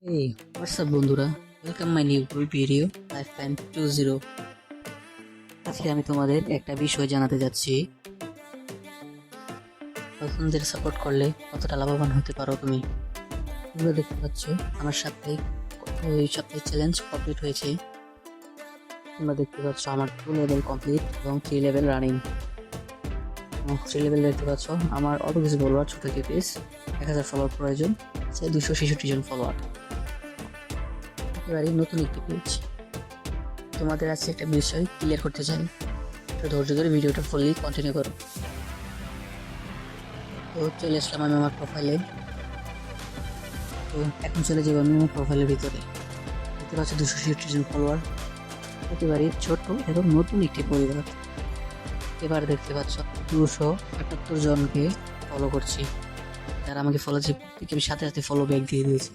Hey, what's up বন্ধুরা? Welcome my new video life time 20। আজকে আমি তোমাদের একটা বিষয় জানাতে যাচ্ছি। নতুনদের সাপোর্ট করলে কতটা লাভবান হতে পারো তুমি। তোমরা দেখতে পাচ্ছ আমার সপ্তাহে চ্যালেঞ্জ কমপ্লিট হয়েছে। তোমরা দেখতে পাচ্ছ আমার 2 লেভেল কমপ্লিট এবং 3 লেভেল রানিং। 3 লেভেল দেখতে পাচ্ছ আমার অল্প কিছু ফলোয়ার, ছোট কেপিস, 1000 ফলোয়ার প্রয়োজন, সে 266 জন ফলোয়ার। এবারে নতুন একটি পেজ তোমাদের আছে একটা বিষয় ক্লিয়ার করতে চাই, তো ধৈর্য ধরে ভিডিওটা ফুললি কন্টিনিউ করো। তো চলে আসলাম আমি আমার প্রোফাইলে। তো এখন চলে যাবো আমি আমার প্রোফাইলের ভিতরে। দেখতে পাচ্ছি 266 জন ফলোয়ার, একেবারে ছোট এবং নতুন একটি পরিবার। এবার দেখতে পাচ্ছ 278 জনকে ফলো করছি, যারা আমাকে ফলো দিয়ে আমি সাথে সাথে ফলো ব্যাক দিয়ে দিয়েছি।